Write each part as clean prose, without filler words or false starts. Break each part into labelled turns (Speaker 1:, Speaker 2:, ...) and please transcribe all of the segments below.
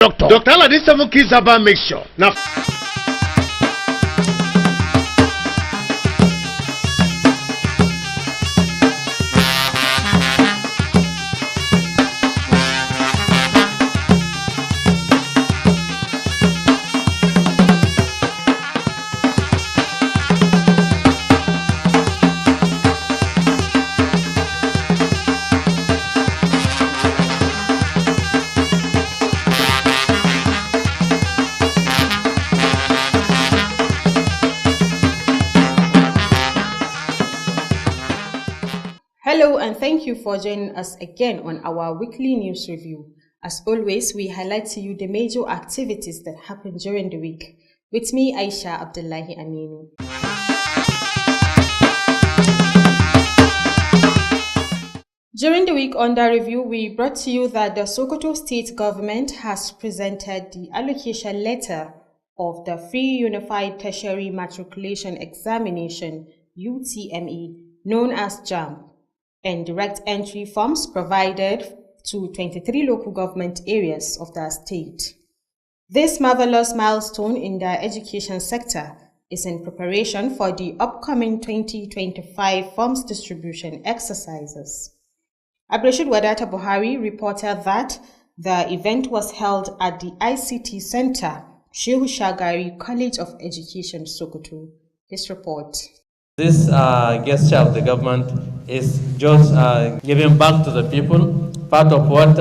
Speaker 1: Doctor, this is a Kizaba mixture. Now.
Speaker 2: Hello and thank you for joining us again on our weekly news review. As always, we highlight to you the major activities that happened during the week. With me, Aisha Abdullahi Aminu. During the week under review, we brought to you that the Sokoto state government has presented the allocation letter of the Free Unified Tertiary Matriculation Examination, UTME, known as JAM, and direct entry forms provided to 23 local government areas of the state. This marvelous milestone in the education sector is in preparation for the upcoming 2025 forms distribution exercises. Abdulrashid Wadata Buhari reported that the event was held at the ICT Center, Shehu Shagari College of Education, Sokoto. His report.
Speaker 3: This gesture of the government is just giving back to the people, part of what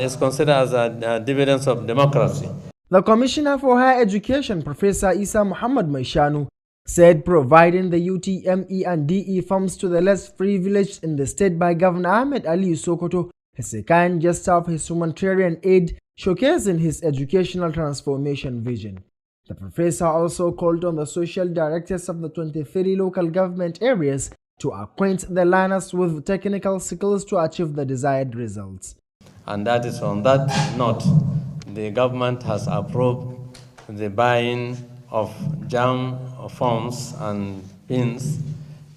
Speaker 3: is considered as a dividends of democracy.
Speaker 4: The Commissioner for Higher Education, Professor Isa Muhammad Maishanu, said providing the UTME and DE forms to the less privileged in the state by Governor Ahmed Ali Sokoto is a kind gesture of his humanitarian aid, showcasing his educational transformation vision. The professor also called on the social directors of the 23 local government areas to acquaint the learners with technical skills to achieve the desired results.
Speaker 3: And that is on that note, the government has approved the buying of JAM forms and pins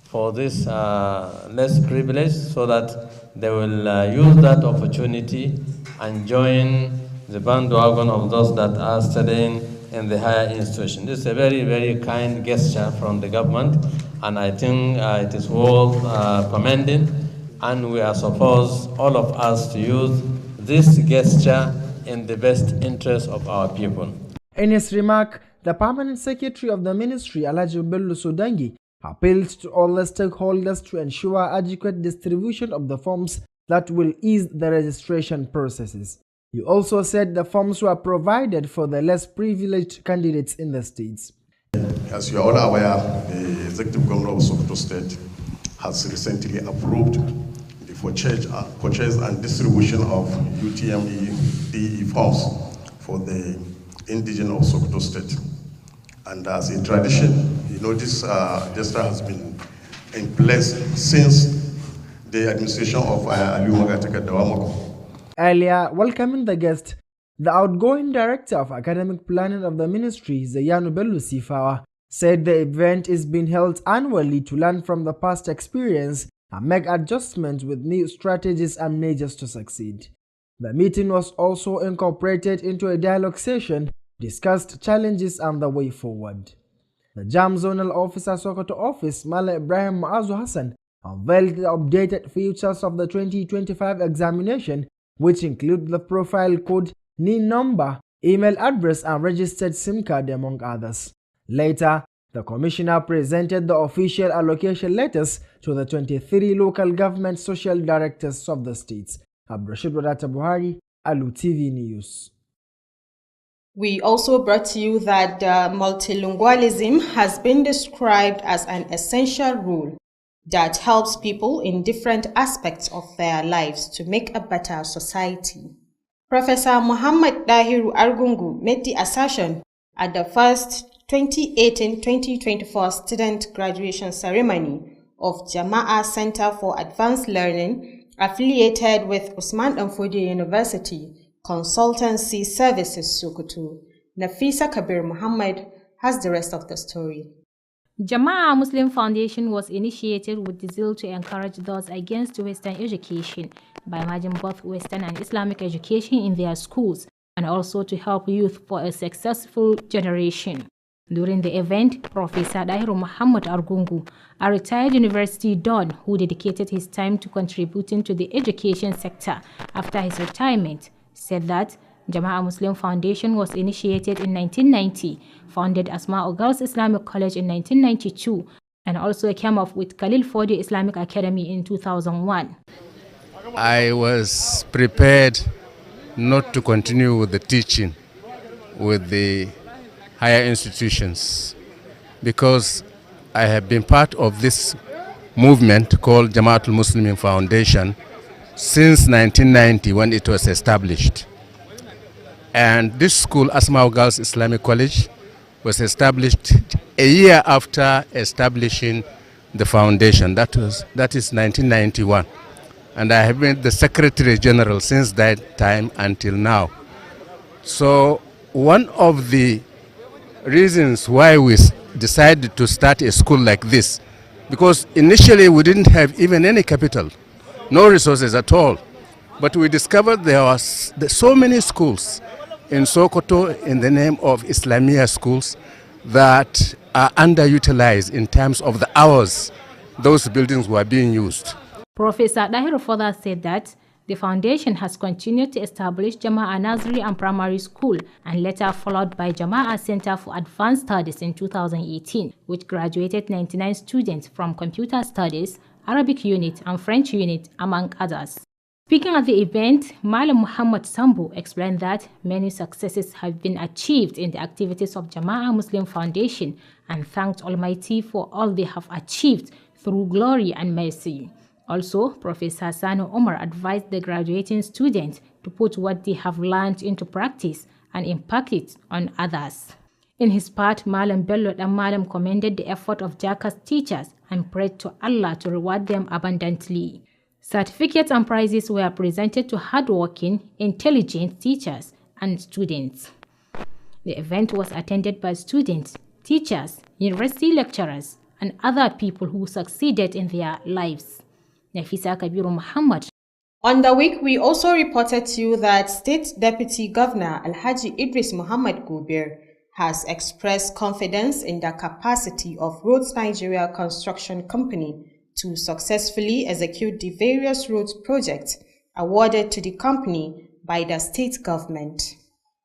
Speaker 3: for this less privileged so that they will use that opportunity and join the bandwagon of those that are studying in the higher institution. This is a very, very kind gesture from the government, and I think it is worth commending, and we are supposed, all of us, to use this gesture in the best interest of our people.
Speaker 4: In his remark, the Permanent Secretary of the Ministry, Alhaji Bello Sodangi, appealed to all the stakeholders to ensure adequate distribution of the forms that will ease the registration processes. He also said the forms were provided for the less privileged candidates in the states.
Speaker 5: As you are all aware, the Executive Governor of Sokoto State has recently approved the purchase and distribution of UTME DE forms for the indigenous of Sokoto State. And as a tradition, this gesture has been in place since the administration of Aliu Magataka Dawamoko.
Speaker 4: Earlier, welcoming the guest, the outgoing director of academic planning of the ministry, Zayanu Bello Sifawa, said the event is being held annually to learn from the past experience and make adjustments with new strategies and measures to succeed. The meeting was also incorporated into a dialogue session, discussed challenges and the way forward. The JAM Zonal Officer Sokoto Office, Mala Ibrahim Maazu Hassan, unveiled the updated features of the 2025 examination, which include the profile code, NIN number, email address and registered SIM card among others. Later, the Commissioner presented the official allocation letters to the 23 local government social directors of the states. Abdulrashid Wadata Buhari, Alu TV News.
Speaker 2: We also brought to you that multilingualism has been described as an essential rule that helps people in different aspects of their lives to make a better society. Professor Muhammad Dahiru Argungu made the assertion at the first 2018-2024 student graduation ceremony of Jama'a Center for Advanced Learning, affiliated with Usman Danfodio University Consultancy Services Sokoto. Nafisa Kabir Muhammad has the rest of the story.
Speaker 6: Jama'a Muslim Foundation was initiated with the zeal to encourage those against Western education by merging both Western and Islamic education in their schools and also to help youth for a successful generation. During the event, Professor Dahiru Muhammad Argungu, a retired university don who dedicated his time to contributing to the education sector after his retirement, said that Jama'ah Muslim Foundation was initiated in 1990, founded Asma'u Girls Islamic College in 1992, and also came up with Khalil Fodi Islamic Academy in 2001.
Speaker 7: I was prepared not to continue with the teaching with the higher institutions because I have been part of this movement called Jama'atul Muslimin Foundation since 1990 when it was established. And this school, Asma'u Girls Islamic College, was established a year after establishing the foundation. That is 1991. And I have been the Secretary General since that time until now. So one of the reasons why we decided to start a school like this, because initially we didn't have even any capital, no resources at all. But we discovered there was so many schools in Sokoto in the name of Islamia schools that are underutilized in terms of the hours those buildings were being used.
Speaker 6: Professor Dahiru further said that the foundation has continued to establish Jama'ah Nursery and Primary School and later followed by Jama'ah Center for Advanced Studies in 2018, which graduated 99 students from Computer Studies, Arabic Unit and French Unit, among others. Speaking at the event, Malam Muhammad Sambu explained that many successes have been achieved in the activities of Jama'ah Muslim Foundation and thanked Almighty for all they have achieved through glory and mercy. Also, Professor Sano Omar advised the graduating students to put what they have learned into practice and impact it on others. In his part, Malam Bello and Malam commended the effort of Jaka's teachers and prayed to Allah to reward them abundantly. Certificates and prizes were presented to hardworking, intelligent teachers and students. The event was attended by students, teachers, university lecturers, and other people who succeeded in their lives. Nafisa Kabiru Muhammad.
Speaker 2: On the week, we also reported to you that State Deputy Governor Alhaji Idris Muhammad Gobir has expressed confidence in the capacity of Roads Nigeria Construction Company to successfully execute the various roads projects awarded to the company by the state government.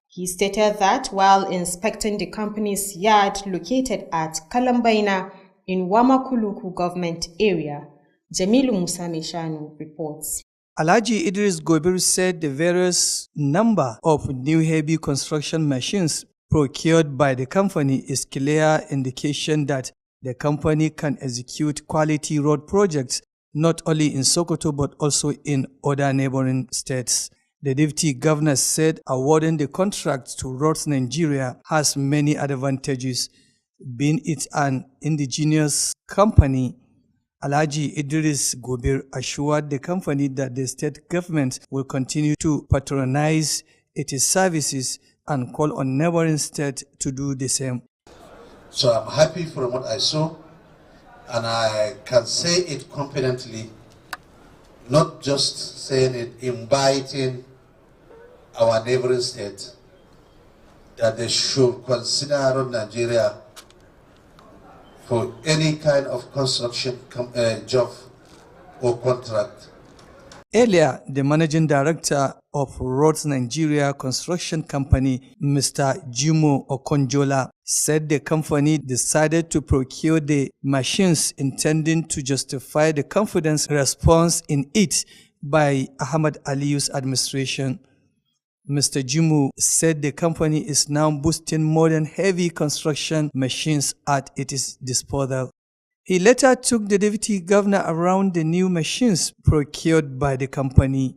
Speaker 2: He stated that while inspecting the company's yard located at Kalambaina in Wamakuluku government area, Jamilu Musa Meshanu reports.
Speaker 8: Alhaji Idris Gobir said the various number of new heavy construction machines procured by the company is clear indication that the company can execute quality road projects not only in Sokoto but also in other neighboring states. The Deputy Governor said awarding the contract to Roads Nigeria has many advantages, being it an indigenous company. Alhaji Idris Gobir assured the company that the state government will continue to patronize its services and call on neighboring states to do the same.
Speaker 9: So I'm happy from what I saw, and I can say it confidently, not just saying it, inviting our neighboring state that they should consider Nigeria for any kind of construction job or contract.
Speaker 8: Earlier, the managing director of Roads Nigeria Construction Company, Mr. Jimo Okonjola, said the company decided to procure the machines intending to justify the confidence response in it by Ahmad Aliu's administration. Mr. Jimo said the company is now boosting modern heavy construction machines at its disposal. He later took the deputy governor around the new machines procured by the company.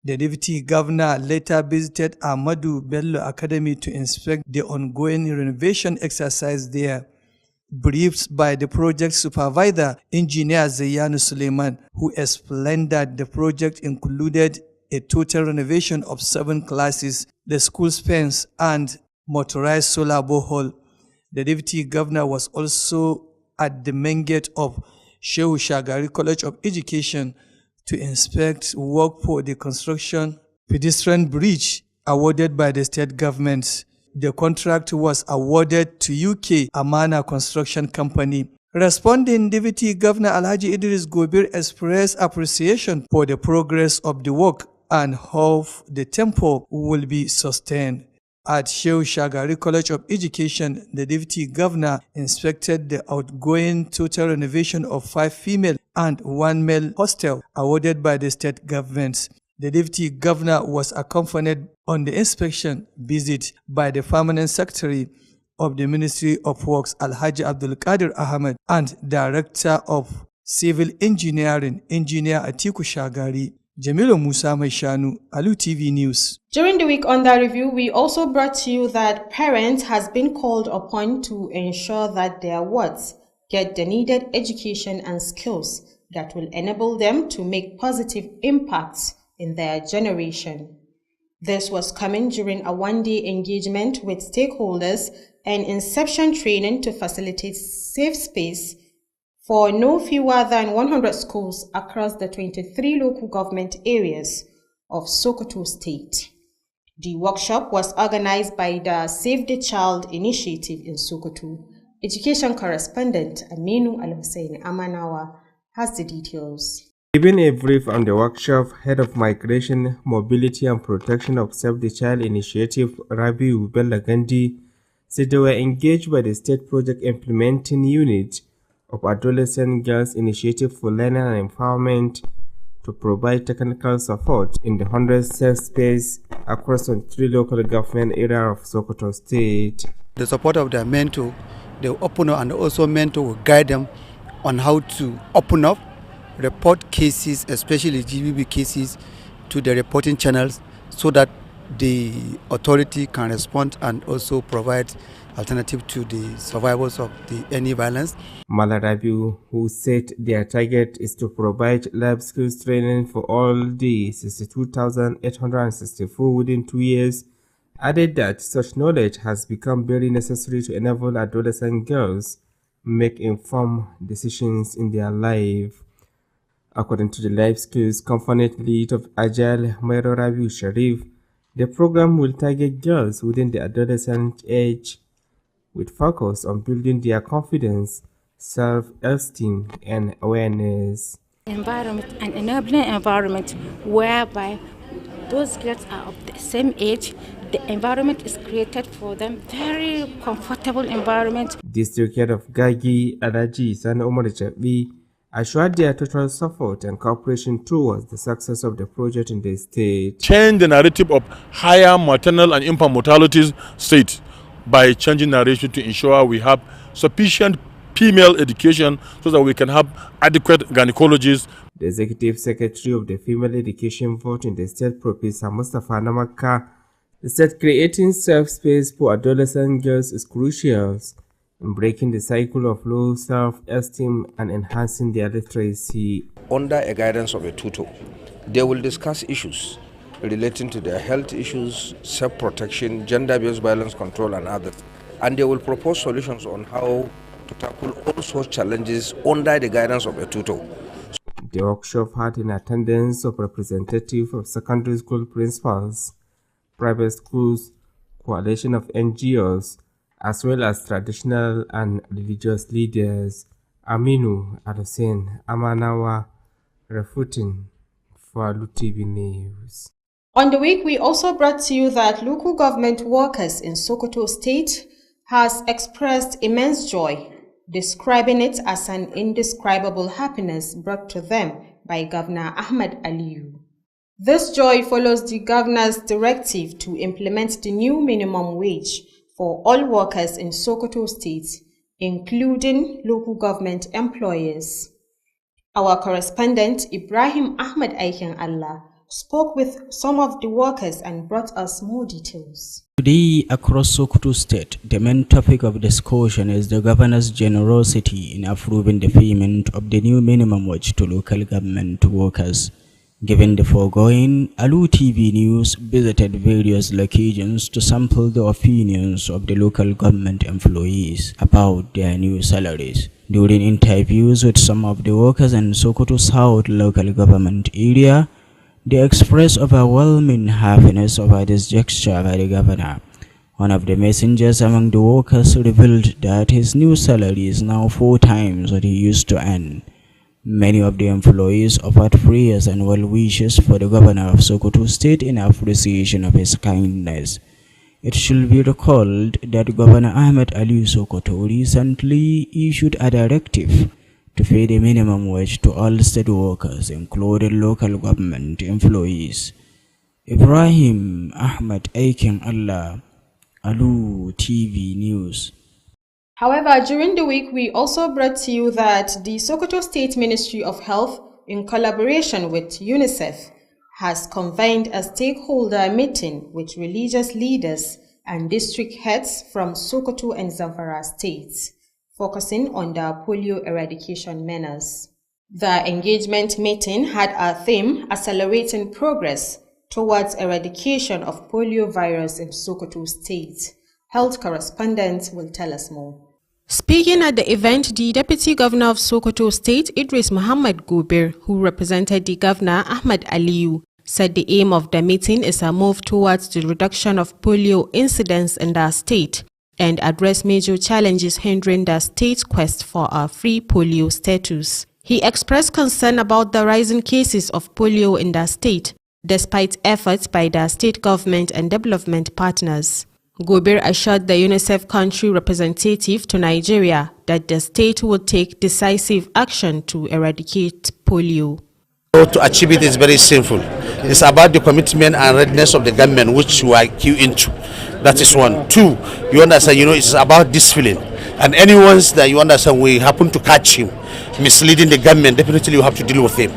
Speaker 8: The deputy governor later visited Ahmadu Bello Academy to inspect the ongoing renovation exercise there. Briefed by the project supervisor, engineer Zayanu Suleiman, who explained that the project included a total renovation of 7 classes, the school's fence, and motorized solar borehole. The deputy governor was also at the main gate of Shehu Shagari College of Education to inspect work for the construction pedestrian bridge awarded by the state government. The contract was awarded to UK Amana Construction Company. Responding, Deputy Governor Alhaji Idris Gobir expressed appreciation for the progress of the work and hope the tempo will be sustained. At Shehu Shagari College of Education, the Deputy Governor inspected the outgoing total renovation of 5 female and 1 male hostel awarded by the state government. The Deputy Governor was accompanied on the inspection visit by the Permanent Secretary of the Ministry of Works Alhaji Abdul Qadir Ahmed and Director of Civil Engineering Engineer Atiku Shagari. Jamilo Musa Maishanu, Alu TV News.
Speaker 2: During the week under review, we also brought to you that parents has been called upon to ensure that their wards get the needed education and skills that will enable them to make positive impacts in their generation. This was coming during a one-day engagement with stakeholders and inception training to facilitate safe space for no fewer than 100 schools across the 23 local government areas of Sokoto State. The workshop was organized by the Save the Child Initiative in Sokoto. Education correspondent Aminu Al-Hussein Amanawa has the details.
Speaker 10: Giving a brief on the workshop, Head of Migration, Mobility and Protection of Save the Child Initiative, Rabiu Belagandi, said they were engaged by the State Project Implementing Unit of Adolescent Girls Initiative for Learning and Empowerment to provide technical support in the 100 safe space across 3 local government areas of Sokoto State.
Speaker 11: The support of their mentor, they will open up, and also mentor will guide them on how to open up, report cases, especially GBV cases, to the reporting channels so that the authority can respond and also provide alternative to the survivors of any violence.
Speaker 10: Malarabiu, who said their target is to provide life skills training for all the 62,864 within 2 years, added that such knowledge has become very necessary to enable adolescent girls make informed decisions in their life. According to the Life Skills Component Lead of Agile, Mairo Rabiu Sharif, the program will target girls within the adolescent age with focus on building their confidence, self-esteem, and awareness.
Speaker 12: Environment, an enabling environment whereby those girls are of the same age, the environment is created for them, very comfortable environment.
Speaker 10: District Head of Gagi, Alaji San Omar Chabi, assured their total support and cooperation towards the success of the project in the state.
Speaker 13: Change the narrative of higher maternal and infant mortality state by changing narration to ensure we have sufficient female education so that we can have adequate gynecologists.
Speaker 10: The Executive Secretary of the Female Education Board in the state, Professor Mustafa Namaka, said creating safe space for adolescent girls is crucial in breaking the cycle of low self-esteem and enhancing their literacy.
Speaker 14: Under a guidance of a tutor, they will discuss issues relating to their health issues, self-protection, gender-based violence control, and others. And they will propose solutions on how to tackle all such challenges under the guidance of a tutor.
Speaker 10: The workshop had in attendance of representatives of secondary school principals, private schools, coalition of NGOs, as well as traditional and religious leaders. Aminu Al-Hussein Amanawa, refuting for Alu TV News.
Speaker 2: On the week, we also brought to you that local government workers in Sokoto State has expressed immense joy, describing it as an indescribable happiness brought to them by Governor Ahmed Aliyu. This joy follows the governor's directive to implement the new minimum wage for all workers in Sokoto State, including local government employers. Our correspondent Ibrahim Ahmed Aiken Allah spoke with some of the workers and brought us more details.
Speaker 15: Today, across Sokoto State, the main topic of discussion is the governor's generosity in approving the payment of the new minimum wage to local government workers. Given the foregoing, Alu TV News visited various locations to sample the opinions of the local government employees about their new salaries. During interviews with some of the workers in Sokoto South local government area, They expressed overwhelming happiness over this gesture by the governor. One of the messengers among the workers revealed that his new salary is now 4 times what he used to earn. Many of the employees offered prayers and well wishes for the governor of Sokoto State in appreciation of his kindness. It should be recalled that Governor Ahmed Ali Sokoto recently issued a directive to pay the minimum wage to all state workers, including local government employees. Ibrahim Ahmed Aikin Allah, Alu TV News.
Speaker 2: However, during the week, we also brought to you that the Sokoto State Ministry of Health, in collaboration with UNICEF, has convened a stakeholder meeting with religious leaders and district heads from Sokoto and Zamfara states, focusing on the polio eradication measures. The engagement meeting had a theme accelerating progress towards eradication of polio virus in Sokoto State. Health correspondent will tell us more. Speaking at the event, the Deputy Governor of Sokoto State, Idris Muhammad Gobir, who represented the Governor Ahmed Aliyu, said the aim of the meeting is a move towards the reduction of polio incidents in the state and address major challenges hindering the state's quest for a free polio status. He expressed concern about the rising cases of polio in the state, despite efforts by the state government and development partners. Gobir assured the UNICEF country representative to Nigeria that the state would take decisive action to eradicate polio.
Speaker 16: To achieve it is very simple. It's about the commitment and readiness of the government, which we are key into. That is one. Two, you understand, it's about discipline. And anyone that you understand, we happen to catch him misleading the government, definitely you have to deal with him.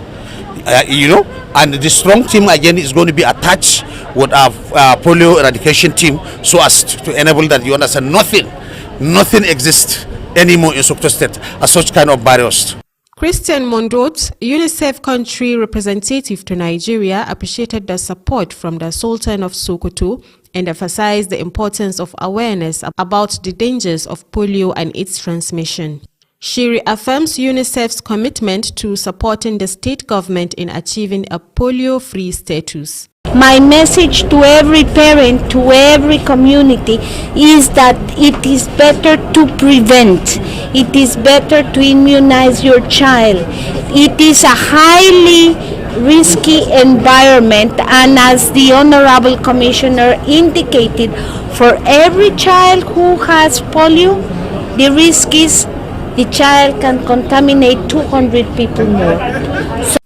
Speaker 16: And the strong team again is going to be attached with our polio eradication team, so as to enable that, you understand, nothing exists anymore in Sokoto State as such kind of barriers.
Speaker 2: Christian Mondot, UNICEF country representative to Nigeria, appreciated the support from the Sultan of Sokoto and emphasized the importance of awareness about the dangers of polio and its transmission. She reaffirms UNICEF's commitment to supporting the state government in achieving a polio-free status.
Speaker 17: My message to every parent, to every community, is that it is better to prevent. It is better to immunize your child. It is a highly risky environment, and as the Honorable Commissioner indicated, for every child who has polio, the risk is the child can contaminate 200 people more.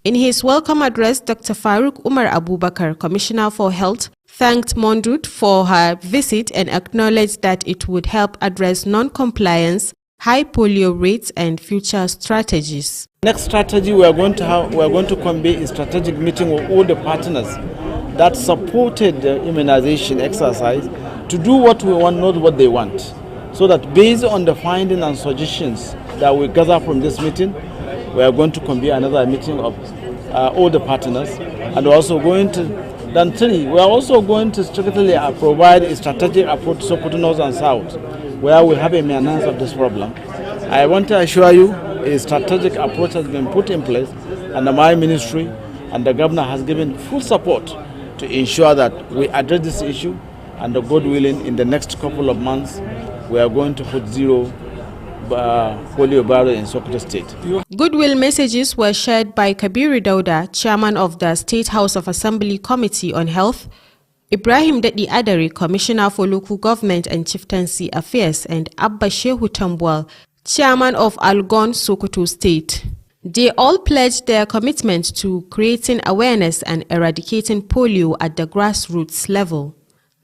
Speaker 2: In his welcome address, Dr. Faruk Umar Abubakar, Commissioner for Health, thanked Mondut for her visit and acknowledged that it would help address non-compliance, high polio rates, and future strategies.
Speaker 18: Next strategy we are going to convene a strategic meeting with all the partners that supported the immunization exercise to do what we want, not what they want. So that based on the findings and suggestions that we gather from this meeting, we are going to convene another meeting of all the partners, and we're also going to, then three, we are also going to strictly provide a strategic approach to Sokoto North and South, where we have a maintenance of this problem. I want to assure you, a strategic approach has been put in place, and my ministry and the governor has given full support to ensure that we address this issue, and the God willing, in the next couple of months, we are going to put zero polio barrier in Sokoto State.
Speaker 2: Goodwill messages were shared by Kabiru Dauda, chairman of the State House of Assembly Committee on Health, Ibrahim Dadi Adari, Commissioner for Local Government and Chieftaincy Affairs, and Abba Shehu Tambwal, chairman of Algon, Sokoto State. They all pledged their commitment to creating awareness and eradicating polio at the grassroots level.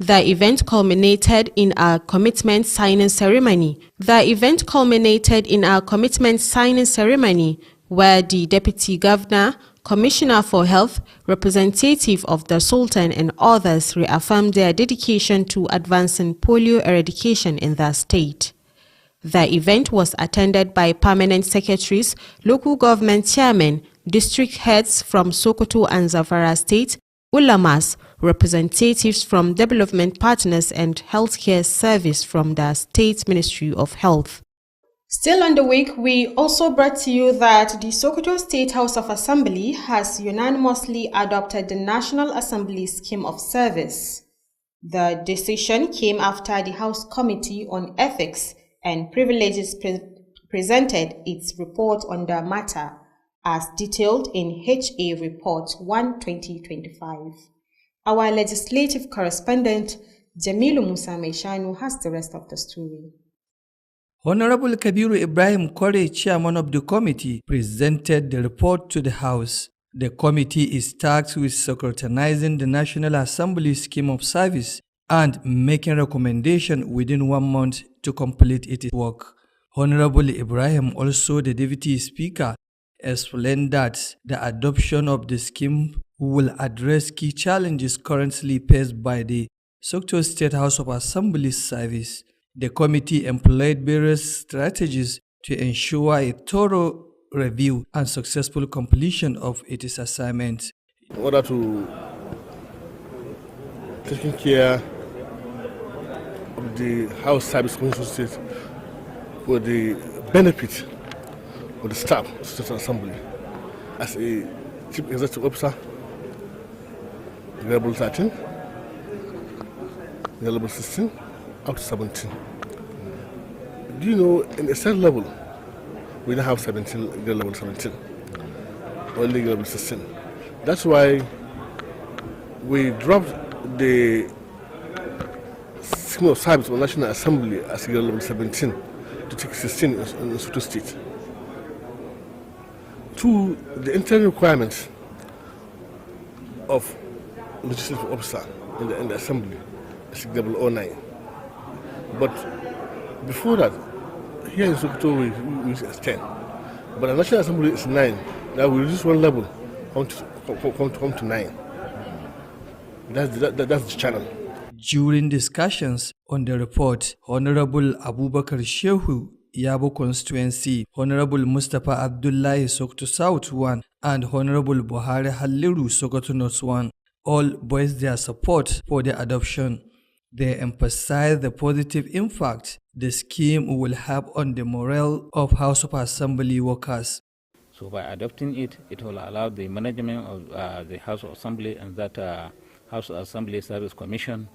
Speaker 2: The event culminated in a commitment signing ceremony. Where the Deputy Governor, Commissioner for Health, representative of the Sultan, and others reaffirmed their dedication to advancing polio eradication in the state. The event was attended by permanent secretaries, local government chairmen, district heads from Sokoto and Zamfara State, ulamas, representatives from development partners, and healthcare service from the State Ministry of Health. Still on the week, we also brought to you that the Sokoto State House of Assembly has unanimously adopted the National Assembly Scheme of Service. The decision came after the House Committee on Ethics and Privileges presented its report on the matter as detailed in HA Report 1/2025. Our legislative correspondent, Jamilu Musa Meshanu, has the rest of the story.
Speaker 8: Honorable Kabiru Ibrahim Kore, chairman of the committee, presented the report to the House. The committee is tasked with scrutinizing the National Assembly Scheme of Service and making recommendation within 1 month to complete its work. Honorable Ibrahim, also the Deputy Speaker, explained that the adoption of the scheme will address key challenges currently faced by the Sokoto State House of Assembly service. The committee employed various strategies to ensure a thorough review and successful completion of its assignments.
Speaker 13: In order to taking care of the House Service Commission State for the benefit of the staff of the State Assembly, as a Chief Executive Officer, level 13, level 16, up to 17. Do you know, in a state level, we don't have 17, level 17, only level 16. That's why we dropped the scheme of service for National Assembly as level 17 to take 16 in Sokoto State. To the internal requirements of legislative officer in the Assembly is level 09. But before that, here in Sokoto we use 10. But the National Assembly is 9. Now we reduce one level come to 9. That's the challenge.
Speaker 8: During discussions on the report, Honorable Abubakar Shehu, Yabon constituency, Honorable Mustapha Abdullahi Sokoto South 1, and Honorable Buhari Halliru Sokoto North 1 all voiced their support for the adoption. They emphasized the positive impact the scheme will have on the morale of House of Assembly workers.
Speaker 19: So by adopting it, it will allow the management of the House of Assembly and that House of Assembly Service Commission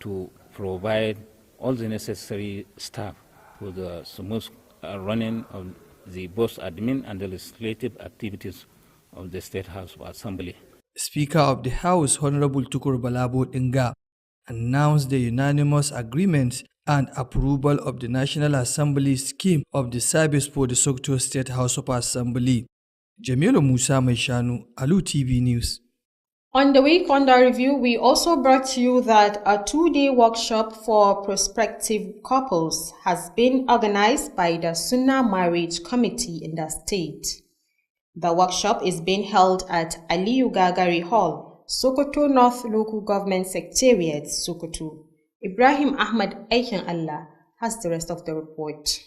Speaker 19: to provide all the necessary staff for the smooth running of the both admin and the legislative activities of the State House of Assembly.
Speaker 8: Speaker of the House, Honorable Tukur Balabo Inga, announced the unanimous agreement and approval of the National Assembly scheme of the service for the Sokoto State House of Assembly. Jamilu Musa Meshanu, Alu TV News.
Speaker 2: On the week under review, we also brought to you that a 2-day workshop for prospective couples has been organized by the Sunnah Marriage Committee in the state. The workshop is being held at Aliyu Gagari Hall, Sokoto North Local Government Secretariat, Sokoto. Ibrahim Ahmad Aikin Allah has the rest of the report.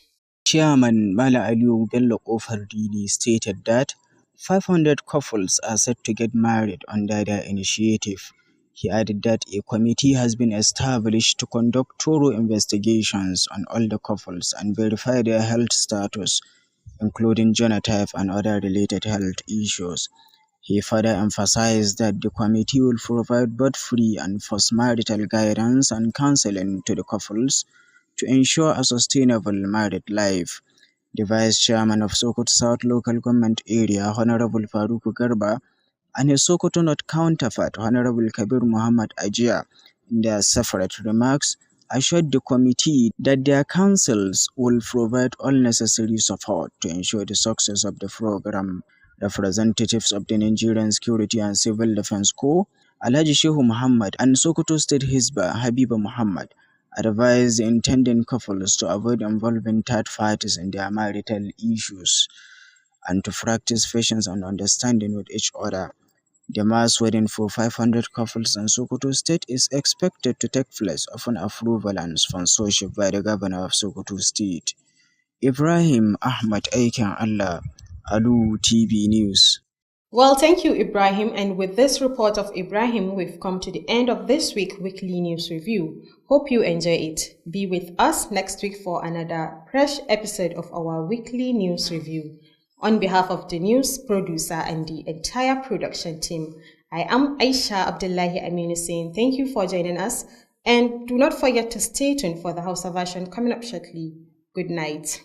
Speaker 15: Chairman Mala Aliyu Bello Kofardini stated that 500 couples are set to get married under their initiative. He added that a committee has been established to conduct thorough investigations on all the couples and verify their health status, including genotype and other related health issues. He further emphasized that the committee will provide both free and post-marital guidance and counseling to the couples to ensure a sustainable married life. The Vice Chairman of Sokoto South Local Government Area, Honorable Faruk Garba, and his Sokoto North counterpart, Honorable Kabir Muhammad Ajia, in their separate remarks, assured the committee that their councils will provide all necessary support to ensure the success of the program. Representatives of the Nigerian Security and Civil Defense Corps, Alhaji Shehu Muhammad, and Sokoto State Hisba Habiba Muhammad advised the intending couples to avoid involving third parties in their marital issues and to practice patience and understanding with each other. The mass wedding for 500 couples in Sokoto State is expected to take place upon approval and sponsorship by the Governor of Sokoto State. Ibrahim Ahmad Aikin Allah, Alu TV News.
Speaker 2: Well, thank you, Ibrahim. And with this report of Ibrahim, we've come to the end of this week's weekly news review. Hope you enjoy it. Be with us next week for another fresh episode of our weekly news review. On behalf of the news producer and the entire production team, I am Aisha Abdullahi Aminu saying thank you for joining us. And do not forget to stay tuned for the Hausa version coming up shortly. Good night.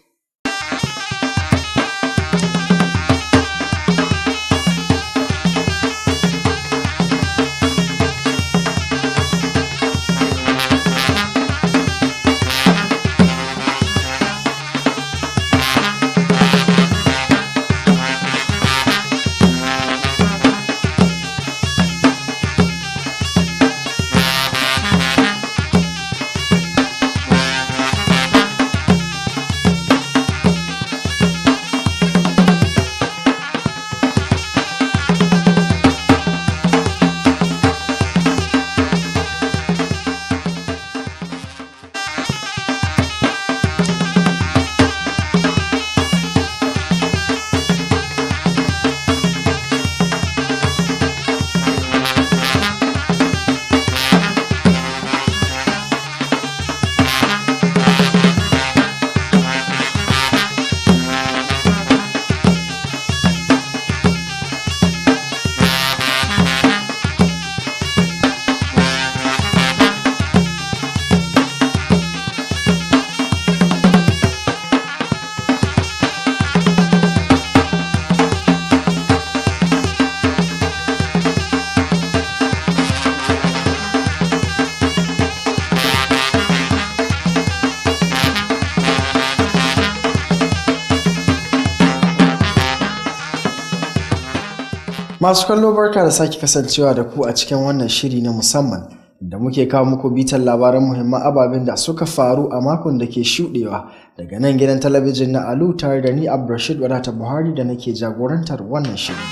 Speaker 4: Masu kallo barka da sake kasancewa da ku a cikin wannan shiri na musamman da muke kawo muku bitan labaran muhimman ababen da suka faru a makon da ke shudewa daga nan gidan talabijin na Alu tare da ni Abdulrashid Wadata Buhari da nake jagorantar wannan shiri.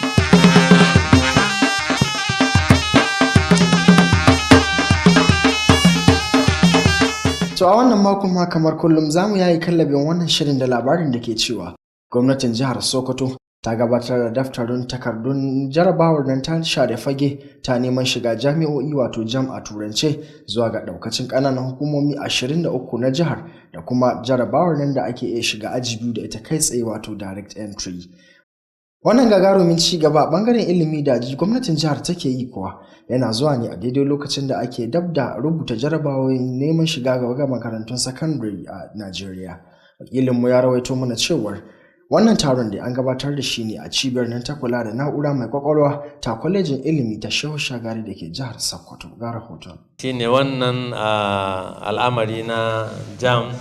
Speaker 4: To a wannan makon ma kamar kullum zamu yayi kallabin wannan shirin da labarin da ke cewa gwamnatin jihar Sokoto ta gabatar da daftarin takardun jarabawar nan ta share fage ta neman shiga jami'o'i wato JAMB a turance zuwa ga daukacin kananan hukumomi 23 na jihar da kuma jarabawar nan da ake iya shiga aji biyu da ita kai tsaye wato direct entry. Wannan gagarumin ci gaba bangaren ilimi da gwamnatin jihar take yi kuwa yana zuwa ne a daidai lokacin da ake dab da rubuta jarabawoyin neman shiga ga makarantun sakandare a Najeriya. Wakilinmu ya rawaito mana cewar wannan taron da an gabatar da shi ne a cibiyar nan ta kula da na'ura mai kwakwalwa ta kwalejin ilimi ta Shehu Shagari da ke jihar Sokoto. Ga rahoton.
Speaker 3: Shine wannan al'amari na JAMB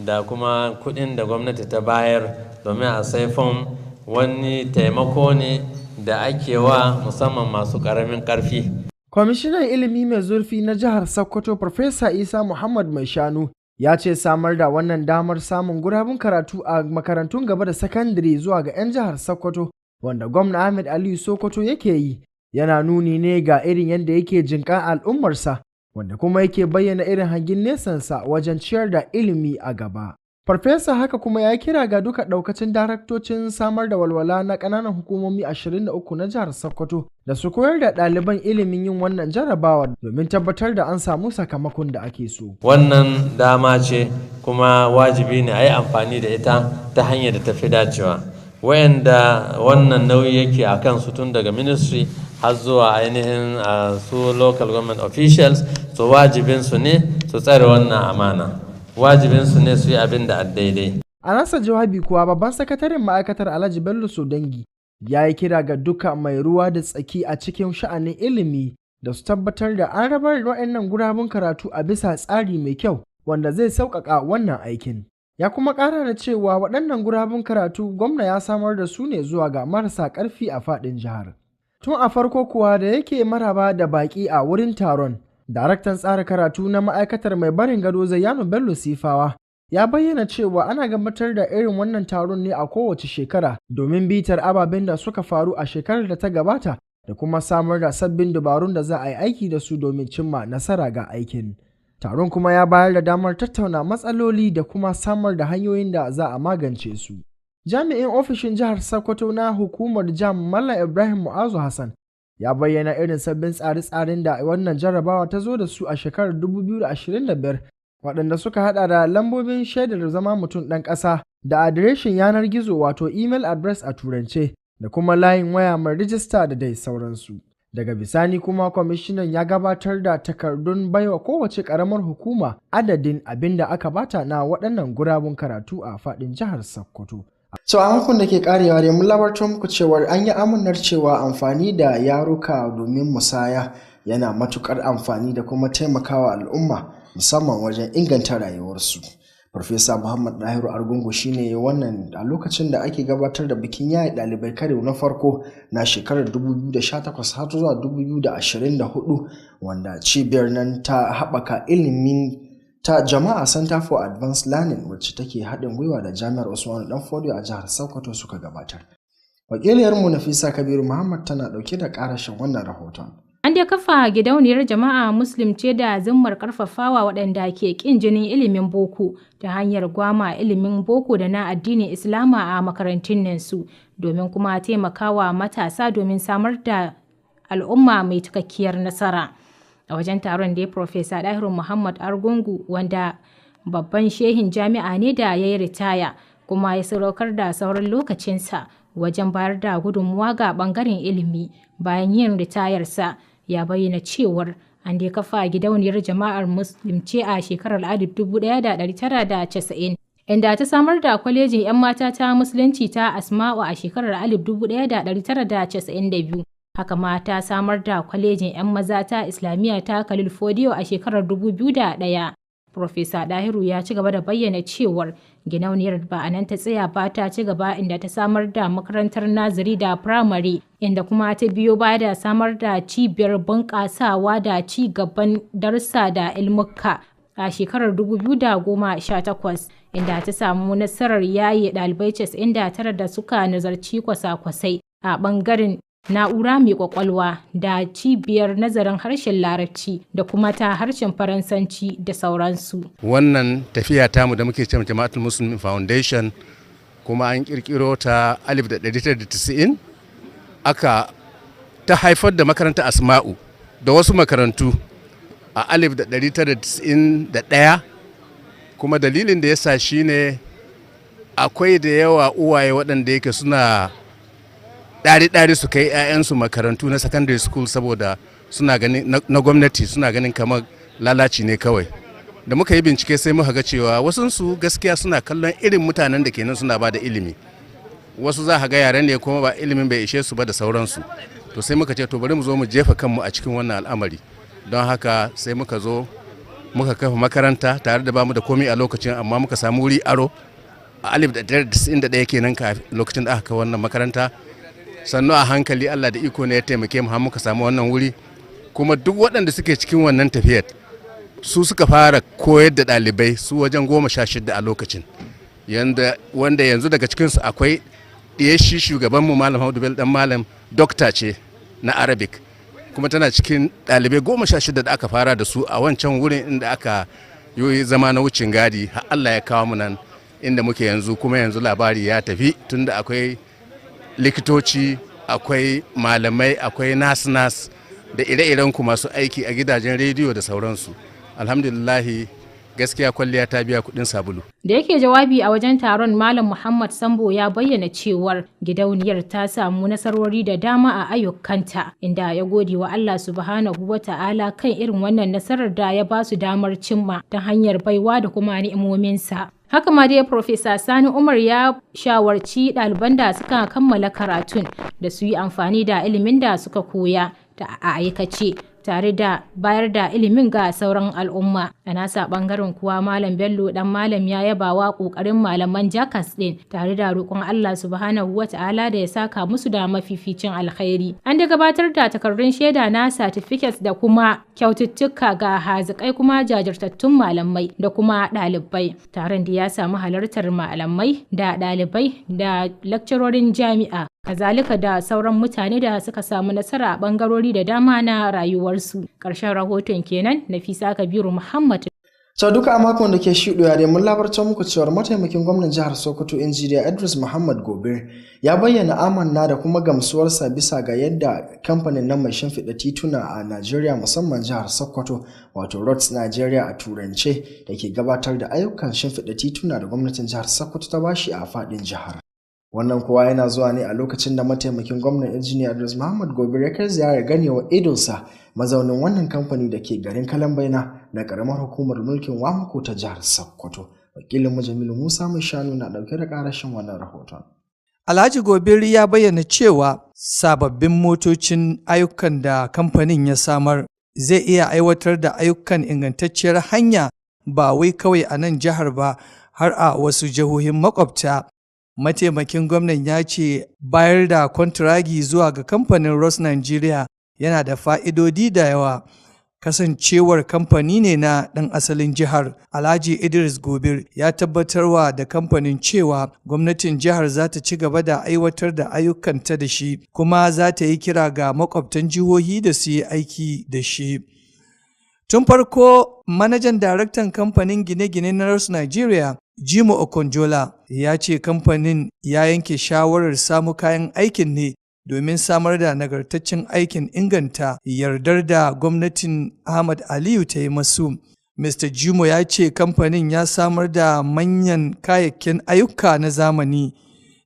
Speaker 3: da kuma kuɗin da gwamnati ta bayar domin a sai fom wani taimako ne da ake wa musamman masu ƙaramin ƙarfi.
Speaker 4: Kwamishinan ilimi mai zurfi na jihar Sokoto Farfesa Isa Muhammad Mai Shanu ya ce samar da wannan damar samun gurabun karatu a makarantun gaba da sakandare zuwa ga 'yan jihar Sokoto wanda gwamna Ahmed Aliyu Sokoto yake yi yana nuni ne ga irin yadda yake jinƙan al'ummarsa wanda kuma yake bayyana irin hangin nesansa wajen ciyar da ilimi a gaba. Farfesa haka kuma ya kira ga duka ɗaukacin daraktocin samar da walwala na ƙananan hukumomi 23 na jihar Sokoto da su koyar da ɗaliban ilimin yin wannan jarabawar domin tabbatar da an samu sakamakon da ake so.
Speaker 3: Wannan dama ce kuma wajibi ne a yi amfani da ita ta hanyar da tafi dacewa. Wayanda wannan nauyi yake a kansu tun daga ministry har zuwa ainihin su local government officials, so wajibinsu ne su tsare wannan amana. Wajibinsu ne su yi abin da daidai.
Speaker 4: A nasa jawabi kuwa babban sakataren ma'aikatar Alhaji Bello Sodangi ya yi kira ga duka mai ruwa da tsaki a cikin sha'anin ilimi da su tabbatar da an rabar da waɗannan gurabun karatu a bisa tsari mai kyau wanda zai sauƙaƙa wannan aikin. Ya kuma ƙara da cewa waɗannan gurabun karatu gwamna ya samar da su ne zuwa ga marasa ƙarfi a faɗin jihar. Tun a farko kuwa da yake maraba da baƙi a wurin taron, daraktan tsara karatu na ma'aikatar mai barin gado Zayyanu Bello Sifawa ya bayyana cewa ana gabatar da irin wannan taron ne a kowace shekara domin bitar ababen da suka faru a shekarar da ta gabata da kuma samar da sabbin dabarun da za a yi aiki da su domin cimma nasara ga aikin. Taron kuma ya bayar da damar tattauna matsaloli da kuma samar da hanyoyin da za a magance su. Jami'in ofishin jihar Sokoto na hukumar JAMB Mallam Ibrahim Mu'azu Hassan ya bayyana irin sabbin tsare-tsaren da wannan jarrabawa ta zo da su a shekarar 2025 waɗanda suka haɗa da lambobin shaidar zama mutum ɗan ƙasa da adireshin yanar gizo wato email address a turance da kuma layin waya mai rijista da dai sauransu. Daga bisani kuma kwamishinan ya gabatar da takardun baiwa kowace ƙaramar hukuma adadin abin da aka bata na waɗannan gurabun karatu a faɗin jihar Sokoto. So a makon da ke karewa dai mun labartar muku cewar an yi amannar cewa amfani da yaruka domin musaya yana matukar amfani da kuma taimakawa al'umma musamman wajen inganta rayuwarsu. Farfesa Muhammad Dahiru Argungu shine wannan a lokacin da ake gabatar da bikin yaye ɗalibai karo na farko na shekarar 2018 har zuwa 2024 wanda cibiyar nan ta haɓaka ilimin ta Jama'a Center for Advanced Learning wacce take haɗin gwiwa da Jami'ar Usmanu Danfodiyo a jihar Sokoto suka gabatar. Wakiliyarmu Nafisa Kabiru Muhammad tana ɗauke da ƙarashin wannan rahoton.
Speaker 6: An dai kafa gidauniyar Jama'a Muslim ce da zimmar karfafawa waɗanda ke ƙin jinin ilimin boko ta hanyar gwama ilimin boko da na addinin Islama a makarantun nan su domin kuma taimakawa matasa domin samar da al'umma mai cikakkiyar nasara. A wajen taron da Profesa Dahiru Muhammad Argungu wanda babban shehin jami'a ne da ya yi ritaya kuma ya sadaukar da sauran lokacinsa wajen bayar da gudunmuwa ga ɓangaren ilimi bayan yin ritayarsa ya bayyana cewar an dai kafa gidauniyar Jama'ar Muslim ce a shekarar 1990 inda ta samar da kwalejin 'yan mata ta musulunci ta Asma'u a shekarar 1992. Haka ma ta samar da kwalejin 'yan maza ta Islamiyya ta Khalil Fodiyo a shekarar 2001. Profesa Dahiru ya ci gaba da bayyana cewar gidauniyar ba a nan ta tsaya ba ta ci gaba inda ta samar da makarantar naziri da firamare inda kuma ta biyo baya da samar da cibiyar bunƙasawa da ci gaban darsa da ilmuka a shekarar 2018 inda ta samu nasarar yaye ɗalibai 99 da suka nazarci kwasa-kwasai a ɓangaren na'ura mai kwakwalwa da cibiyar nazarin harshen larabci da kuma ta harshen faransanci da sauransu.
Speaker 7: Wannan tafiya tamu da muke cewa Jama'atul Muslim Foundation kuma an kirkiro ta 1990 aka ta haifar da makaranta Asma'u da wasu makarantu a 1991 kuma dalilin da ya sa shine akwai da yawa uwaye waɗanda yake suna ɗari-ɗari su kai 'ya'yansu makarantu na secondary school saboda suna ganin na gwamnati suna ganin kamar lalaci ne kawai. Da muka yi bincike sai muka ga cewa wasunsu gaskiya suna kallon irin mutanen da kenan suna ba da ilimi. Wasu za ka ga yaren ne kuma ba ilimin bai ishe su ba da sauransu. To sai muka ce to bari mu zo mu jefa kanmu a cikin wannan al'amari. Don haka sai muka zo muka kafa makaranta tare da bamu da komai a lokacin amma muka samu wuri aro a 1991 kenan lokacin da aka kawo wannan makaranta. Sannu a hankali Allah da iko ne ya taimake mu har muka samu wannan wuri kuma duk waɗanda suke cikin wannan tafiyar su suka fara koyar da ɗalibai su wajen 16 a lokacin wanda yanzu daga cikinsu akwai ɗaya shi shugabanmu Malam Haudu Bello dan Malam dokta ce na Arabic kuma tana cikin ɗalibai 16 da aka fara da su a wancan wurin inda aka yi zama na wucin gadi har Allah ya kawo mu nan inda muke yanzu kuma yanzu labari ya tafi tunda akwai likitoci akwai malamai akwai nas da ire-iren ku masu aiki a gidajen rediyo da sauransu. Alhamdulillahi gaskiya kwalliya ta biya kuɗin sabulu.
Speaker 6: Da yake jawabi a wajen taron Malam Muhammad Sambo ya bayyana cewar gidauniyar ta samu nasarori da dama a ayyukanta inda ya gode wa Allah subhanahu wa ta'ala kan irin wannan nasarar da ya ba su damar cimma ta hanyar baiwa da kuma ni'imominsa. Haka ma dai Profesa Sani Umar ya shawarci ɗaliban da suka kammala karatun da su yi amfani da ilimin da suka koya a aikace tare da bayar da ilimin ga sauran al'umma. A nasa bangaren kuwa Malam Bello dan Malam ya yabawa kokarin malaman Jakas din tare da roƙon Allah subhanahu wata'ala da ya saka musu da mafificin alkhairi. An da gabatar da takardun shaida na certificates da kuma kyaututtuka ga hazikai kuma jajirtattun malamai da kuma ɗalibai. Taron da ya samu halartar malamai da ɗalibai da lakcarorin jami'a. Kazalika da sauran mutane da suka samu nasara a bangarori da dama na rayuwarsu. Ƙarshen rahoton kenan, Nafisa Kabiru Muhammad.
Speaker 4: To duka a makon da ke shuɗewa dai mun labarta muku cewar mataimakin gwamnan jihar Sokoto Injiniya Idris Muhammad Gobir ya bayyana amanna da kuma gamsuwarsa bisa ga yadda kamfanin nan mai shimfiɗa tituna a Najeriya musamman jihar Sokoto wato Roads Nigeria a turance da ke gabatar da ayyukan shimfiɗa tituna da gwamnatin jihar Sokoto ta bashi a faɗin jihar. Wannan kuwa yana zuwa ne a lokacin da mataimakin gwamnan Injiniya Idris Muhammad Gobir ya kai ziyarar ganewa idonsa mazaunin wannan kamfani da ke garin Kalambaina na karamar hukumar mulkin Wamako ta jihar Sokoto. Wakilin Jamilu Musa mai shanu na dauke da karashin wannan rahoton.
Speaker 8: Alhaji Gobir ya bayyana cewa sababbin motocin ayyukan da kamfanin ya samar zai iya aiwatar da ayyukan ingantacciyar hanya ba wai kawai a nan jihar ba har a wasu jihohin makwabta. Mataimakin gwamnan ya ce bayar da kwantiragi zuwa ga kamfanin Roads Nigeria yana da fa'idodi da yawa. Kasancewar kamfani ne na ɗan asalin jihar, Alhaji Idris Gobir ya tabbatarwa da kamfanin cewa gwamnatin jihar za ta ci gaba da aiwatar da ayyukanta da shi, kuma za ta yi kira ga makwabtan jihohi da su yi aiki da shi. Tun farko, manajan daraktan kamfanin gine-gine na Roads Nigeria, Jimo Okonjola, ya ce kamfanin ya yanke shawarar samu kayan aikin ne domin samar da nagartaccen aikin inganta yardar da gwamnatin Ahmad Aliyu ta yi masu. Mr. Jimo ya ce kamfanin ya samar da manyan kayayyakin ayyuka na zamani.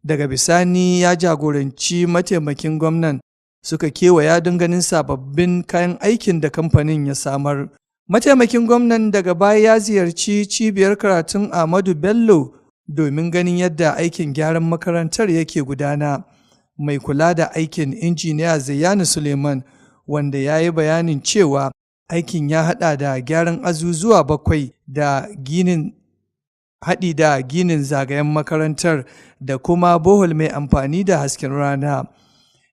Speaker 8: Daga bisani ya jagoranci mataimakin gwamnan suka kewaya don ganin sababbin kayan aikin da kamfanin ya samar. Mataimakin gwamnan daga baya ya ziyarci cibiyar karatun Ahmadu Bello domin ganin yadda aikin gyaran makarantar yake gudana. Mai kula da aikin injiniya Zayyanu Suleiman, wanda ya yi bayanin cewa aikin ya haɗa da gyaran azuzuwa 7 da haɗi da ginin zagayen makarantar da kuma bohol mai amfani da hasken rana.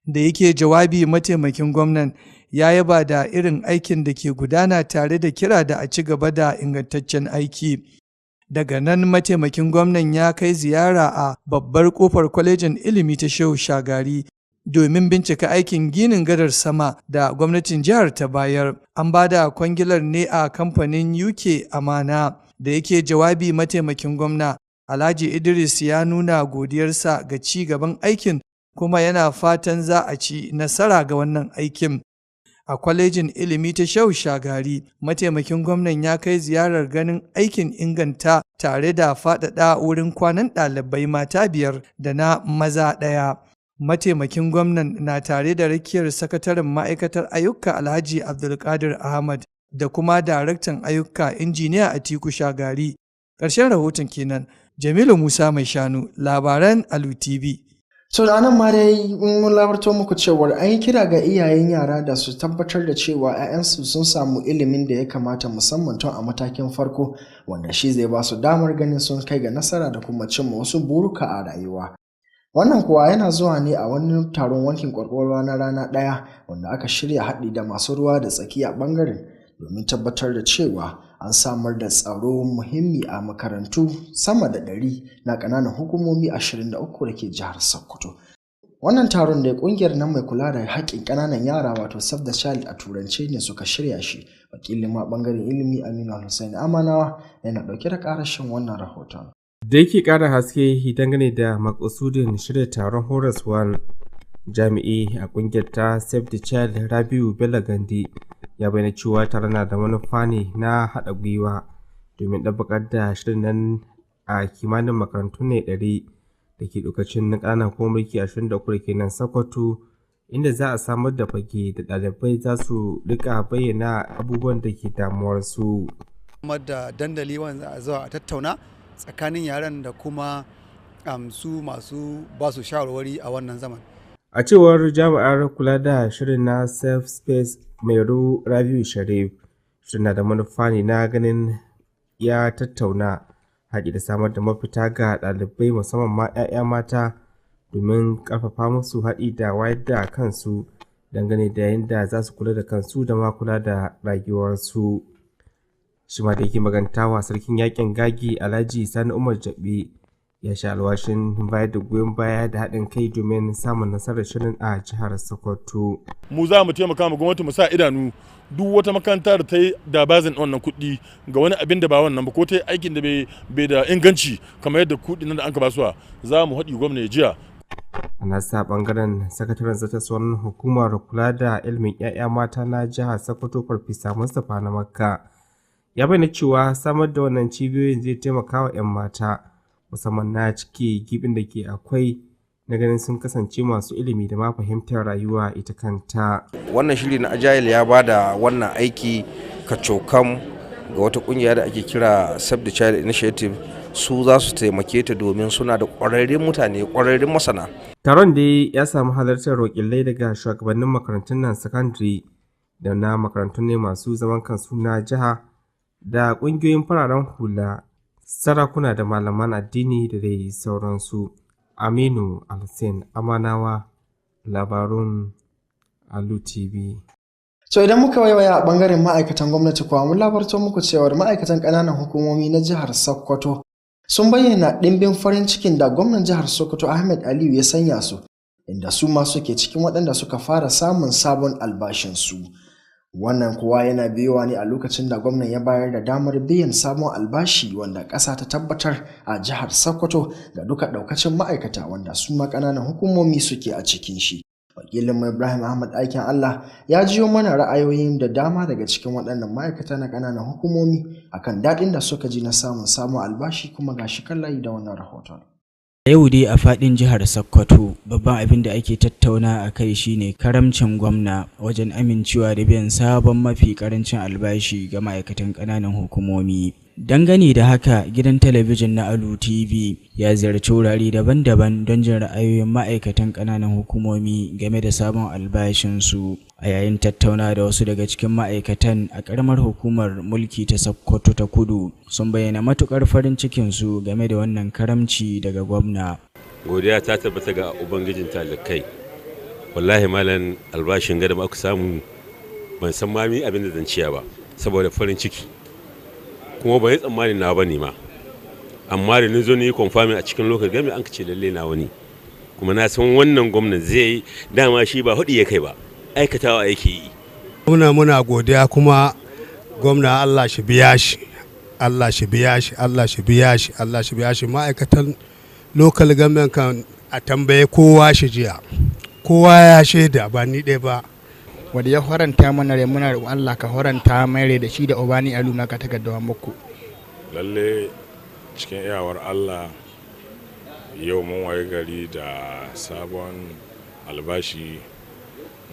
Speaker 8: Da yake jawabi, mataimakin gwamnan ya yaba da irin aikin da ke gudana tare da kira da a ci gaba da ingantaccen aiki. Daga nan mataimakin gwamnan ya kai ziyara a babbar kofar kwalejin ilimi ta Shehu Shagari domin bincika aikin ginin gadar sama da gwamnatin jihar ta bayar. An ba da kwangilar ne a kamfanin UK Amana. Da yake jawabi, mataimakin gwamna Alhaji Idris ya nuna godiyarsa ga ci gaban aikin kuma yana fatan za a ci nasara ga wannan aikin. A kwalejin ilimi ta Shehu Shagari, mataimakin gwamnan ya kai ziyarar ganin aikin inganta tare da faɗaɗa wurin kwanan ɗalibai mata 5 da na maza 1. Mataimakin gwamnan na tare da rakiyar sakataren ma'aikatar ayyuka Alhaji Abdulkadir Ahmad da kuma daraktan ayyuka Injiniya Atiku Shagari. Ƙarshen rahoton kenan. Jamilu Musa mai shanu, labaran Alu TV.
Speaker 4: So da nan ma dai mun labarto muku cewar an yi kira ga iyayen yara da su tabbatar da cewa 'ya'yansu sun samu ilimin da ya kamata musamman tun a matakin farko, wanda shi zai ba su damar ganin sun kai ga nasara da kuma cimma wasu buruka a rayuwa. Wannan kuwa yana zuwa ne a wani taron wankin kwakwalwa na rana ɗaya wanda aka shirya haɗi da masu ruwa da tsaki a ɓangaren domin tabbatar da cewa an samar da tsaro muhimmi a makarantu sama da 100 na ƙananan hukumomi 23 da ke jihar Sokoto. Wannan taron da ƙungiyar nan mai kula da haƙƙin ƙananan yara wato Save the Child a turance ne suka shirya shi. Wakilin ma ɓangaren ilimi Aminu Hussein Amanawa yana ɗauke da ƙarashin wannan rahoton.
Speaker 10: Da yake ƙara haske dangane da maƙasudin shirya taron horaswa, jami'i a ƙungiyar ta Save the Child Rabiu Bello Gandi ya bayyana cewa taron na da manufa ne na haɗa gwiwa domin ɗabbaƙar da shirin nan a kimanin makarantu ne 100 da ke lokacin na ƙananan hukumomi 23 da ke nan Sokoto, inda za a samar da fage da ɗalibai za su rika bayyana abubuwan da ke damuwarsu.
Speaker 11: Kuma da dandali wanda a zuwa a tattauna tsakanin yaran da kuma su masu ba su shawarwari a wannan zaman.
Speaker 10: A cewar jami'ar kula da shirin na Safe Space Meru Rabiu Sharif, shirin na da manufa ne na ganin ya tattauna haɗi da samar da mafita ga ɗalibai musamman ma 'ya'ya mata domin ƙarfafa musu haɗi da wayar da kansu dangane da yadda za su kula da kansu da ma kula da rayuwarsu. Shi ma da yake magantawa sarkin yakin gagi Alhaji Sani Umar Jabi ya sha alwashin bayar da goyon baya da haɗin kai domin samun nasarar shirin a jihar Sokoto.
Speaker 13: Mu za mu taimaka mu gwamnati mu sa idanu duk wata makaranta da ta yi da bazin wannan kuɗi ga wani abin da ba wannan ba ko ta yi aikin da bai da inganci kamar yadda kuɗi nan da an ka basuwa za mu haɗi gwamnati jiya.
Speaker 10: A nasa ɓangaren sakataren zartaswar hukumar kula da ilimin 'ya'ya mata na jihar Sokoto Farfesa Mustapha na Makka ya bayyana cewa samar da wannan cibiyoyin zai taimaka wa 'yan mata musamman na cike gibin da ke akwai na ganin sun kasance masu ilimi da ma fahimtar rayuwa ita kanta.
Speaker 14: Wannan shiri na Agile ya bada wannan aiki kacokam ga wata kungiya da ake kira Save the Child Initiative, su za su taimake ta domin suna da ƙwararrun mutane, ƙwararrun masana.
Speaker 10: Taron da ya samu halartar wakilai daga shugabannin makarantun nan sakandare da na makarantun ne masu zaman kansu na jiha da ƙungiyoyin fararen hula, sarakuna da malaman addini da dai sauransu. Aminu Alhassan Amanawa, labarun Alu TV.
Speaker 4: So idan muka waiwaya a bangaren ma'aikatan gwamnati kuwa mun labarto muku cewar ma'aikatan ƙananan hukumomi na jihar Sokoto sun bayyana ɗimbin farin cikin da gwamnan jihar Sokoto Ahmed Aliyu ya sanya su, inda su ma suke cikin waɗanda suka fara samun sabon albashinsu. Wannan kuwa yana biyowa ne a lokacin da gwamnan ya bayar da damar biyan sabon albashi wanda ƙasa ta tabbatar a jihar Sokoto ga duka ɗaukacin ma'aikata wanda su ma ƙananan hukumomi suke a cikin shi. Wakilin Ibrahim Ahmad Aikin Allah ya jiyo mana ra'ayoyin da dama daga cikin waɗannan ma'aikata na ƙananan hukumomi akan daɗin da suka ji na samun albashi, kuma ga shi kallayi da wannan rahoton.
Speaker 15: Yau dai a faɗin jihar Sokoto babban abin da ake tattauna a kai shine karamcin gwamna wajen amincewa da biyan sabon mafi karancin albashi ga ma'aikatan ƙananan hukumomi. Dangane da haka, gidan talabijin na Alu TV ya ziyarci wurare daban-daban don jin ra'ayoyin ma'aikatan ƙananan hukumomi game da sabon albashinsu. A yayin tattauna da wasu daga cikin ma'aikatan a ƙaramar hukumar mulki ta Sokoto ta Kudu sun bayyana matuƙar farin cikinsu game da wannan karamci daga gwamna.
Speaker 20: Godiya ta tabbata ga Ubangijin talakai. Wallahi malam albashin gada aka samu ban san ma mi abin da zan ciya ba saboda farin ciki. Kuma ban yi tsammani na bane ma. Amma da ni zo ni confirming a cikin lokacin game an ce lalle na wani. Kuma na san wannan gwamnati zai dama shi ba hudi ya kai ba. Aikatawa yake yi.
Speaker 21: Muna godiya kuma gwamna Allah shi biya shi, Allah shi biya shi, Allah shi biya shi, Allah shi biya shi. Ma'aikatan local government kan a tambaye kowa shi jiya, kowa ya shaida ba ni ɗaya ba.
Speaker 22: Wanda ya horanta mana rai, muna roƙon Allah ka horanta mai rai da shi da Obani Alu na ka tagaddawa muku.
Speaker 23: Lalle cikin iyawar Allah yau mun waye gari da sabon albashi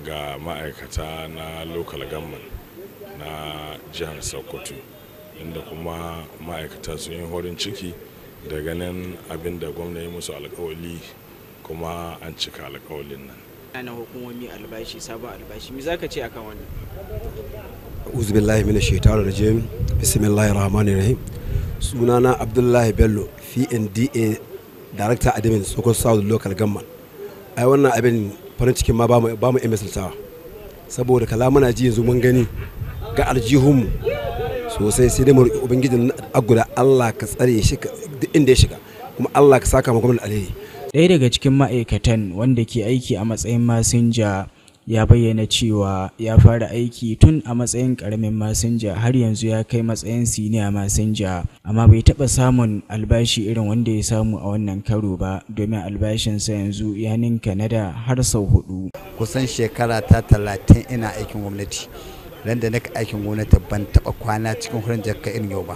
Speaker 23: ga ma'aikata na local government na jihar Sokoto, inda kuma ma'aikata sun yi horin ciki da ganin abin da gwamna ya musu alkawali kuma an cika alkawalin nan.
Speaker 24: Ana hukumomi albashi, sabon albashi, me zaka ce akan wannan?
Speaker 25: Uzubillahi minash shaitanir rajim, bismillahir rahmanir rahim. Sunana Abdullahi Bello, PNDA Director Admin Sokoto South Local Government. Ai wannan abin farin cikin ma ba mu iya misaltawa, saboda kalamuna ji yanzu mun gani ga aljihunmu sosai, sai dai mu roƙi ubangijin aguda Allah ka tsare shi duk inda ya shiga, kuma Allah ka saka mu gwamnati alheri.
Speaker 15: Ɗaya daga cikin ma'aikatan wanda ke aiki a matsayin masinja ya bayyana cewa ya fara aiki tun a matsayin ƙaramin masinja har yanzu ya kai matsayin siniya masinja, amma bai taɓa samun albashi irin wanda ya samu a wannan karo ba, domin albashinsa yanzu ya ninka na da har sau 4.
Speaker 26: Kusan shekara ta 30 ina aikin gwamnati, ran da naka aikin gwamnati ban taɓa kwana cikin hurin jakka irin yau ba.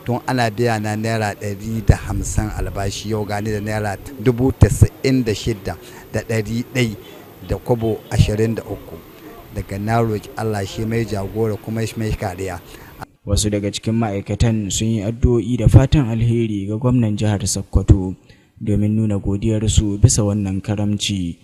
Speaker 26: Tun ana biya na naira 150 albashi, yau gani da naira 96,100 da kwabo 23. Daga na roki Allah shi mai jagora kuma shi mai kariya.
Speaker 15: Wasu daga cikin ma'aikatan sun yi addu'o'i da fatan alheri ga gwamnan jihar Sokoto domin nuna godiyarsu bisa wannan karamci.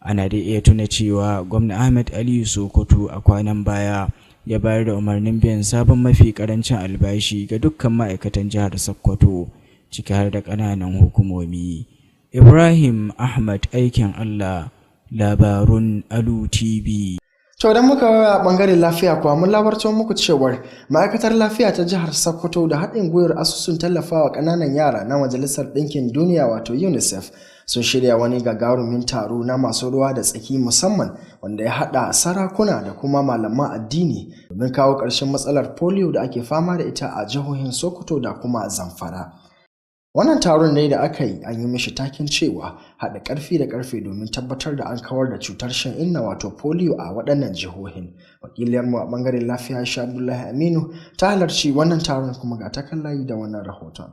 Speaker 15: Ana da iya tuna cewa gwamna Ahmed Aliyu Sokoto a kwanan baya ya bayar da umarnin biyan sabon mafi karancin albashi ga dukkan ma'aikatan jihar Sokoto, ciki har da ƙananan hukumomi. Ibrahim Ahmad Aikin Allah, labarun Alu TV.
Speaker 4: To idan muka waya bangaren lafiya kuwa mun labarta muku cewar ma'aikatar lafiya ta jihar Sokoto da haɗin gwiwar asusun tallafawa ƙananan yara na Majalisar Ɗinkin Duniya wato UNICEF sun shirya wani gagarumin taro na masu ruwa da tsaki musamman wanda ya haɗa sarakuna da kuma malaman addini domin kawo ƙarshen matsalar polio da ake fama da ita a jihohin Sokoto da kuma Zamfara. Wannan taron ne da aka yi an yi mishi taken cewa haɗa ƙarfi da ƙarfe domin tabbatar da an kawar da cutar shan inna wato polio a waɗannan jihohin. Wakiliyarmu a ɓangaren lafiya Aisha Abdullahi Aminu ta halarci wannan taron kuma ga takallayi da wannan rahoton.